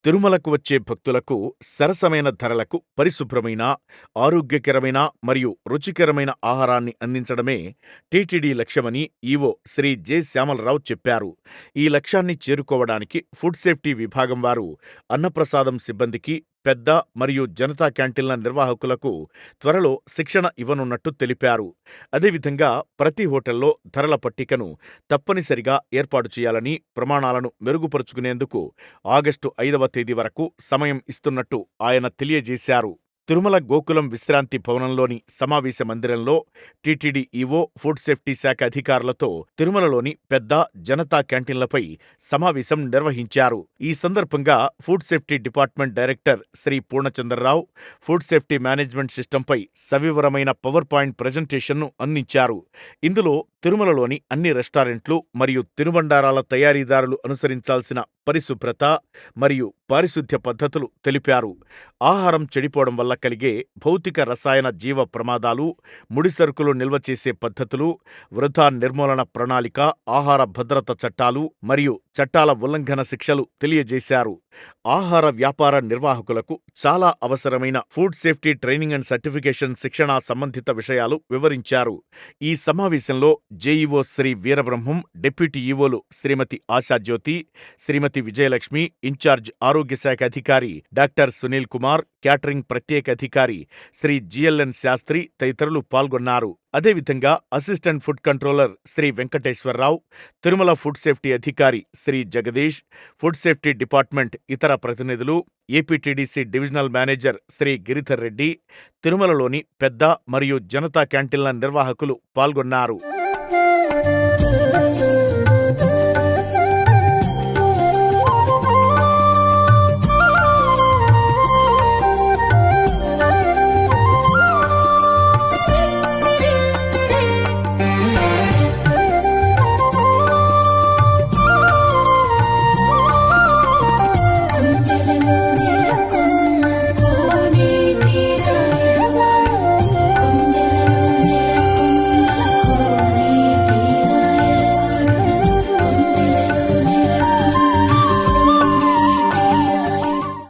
తిరుమలకు వచ్చే భక్తులకు సరసమైన ధరలకు పరిశుభ్రమైన, ఆరోగ్యకరమైన మరియు రుచికరమైన ఆహారాన్ని అందించడమే టీటీడీ లక్ష్యమని ఈవో శ్రీ జె. శ్యామలరావు చెప్పారు. ఈ లక్ష్యాన్ని చేరుకోవడానికి ఫుడ్ సేఫ్టీ విభాగం వారు అన్నప్రసాదం సిబ్బందికి, పెద్ద మరియు జనతా క్యాంటీన్ల నిర్వాహకులకు త్వరలో శిక్షణ ఇవ్వనున్నట్టు తెలిపారు. అదేవిధంగా ప్రతి హోటల్లో ధరల పట్టికను తప్పనిసరిగా ఏర్పాటు చేయాలని, ప్రమాణాలను మెరుగుపరుచుకునేందుకు ఆగస్టు 5వ తేదీ వరకు సమయం ఇస్తున్నట్టు ఆయన తెలియజేశారు. తిరుమల గోకులం విశ్రాంతి భవనంలోని సమావేశ మందిరంలో టీటీడీ ఈవో, ఫుడ్ సేఫ్టీ శాఖ అధికారులతో తిరుమలలోని పెద్ద జనతా క్యాంటీన్లపై సమావేశం నిర్వహించారు. ఈ సందర్భంగా food safety department director Shri Purnachandrarao food safety management సిస్టంపై సవివరమైన పవర్ పాయింట్ ప్రజెంటేషన్ను అందించారు. ఇందులో తిరుమలలోని అన్ని రెస్టారెంట్లు మరియు తినుబండారాల తయారీదారులు అనుసరించాల్సిన పరిశుభ్రత మరియు పారిశుధ్య పద్ధతులు తెలిపారు. ఆహారం చెడిపోవడం వల్ల కలిగే భౌతిక, రసాయన, జీవ ప్రమాదాలు, ముడిసరుకులు నిల్వ చేసే పద్ధతులు, వృథా నిర్మూలన ప్రణాళిక, ఆహార భద్రత చట్టాలు మరియు చట్టాల ఉల్లంఘన శిక్షలు తెలియజేశారు. ఆహార వ్యాపార నిర్వాహకులకు చాలా అవసరమైన food safety training and certification శిక్షణ సంబంధిత విషయాలు వివరించారు. ఈ సమావేశంలో జేఈఓ శ్రీ వీరబ్రహ్మం, డిప్యూటీ ఈవోలు శ్రీమతి ఆశాజ్యోతి, శ్రీమతి విజయలక్ష్మి, ఇన్ఛార్జ్ ఆరోగ్య శాఖ అధికారి డాక్టర్ సునీల్ కుమార్, క్యాటరింగ్ ప్రత్యేక అధికారి శ్రీ జిఎల్ఎన్ శాస్త్రి తదితరులు పాల్గొన్నారు. అదేవిధంగా assistant food controller Shri Venkateswararao, Tirumala food safety అధికారి Shri Jagadish, food safety department ఇతర ప్రతినిధులు, APTDC divisional manager Shri Giridhar Reddy, తిరుమలలోని పెద్ద మరియు జనతా క్యాంటీన్ల నిర్వాహకులు పాల్గొన్నారు.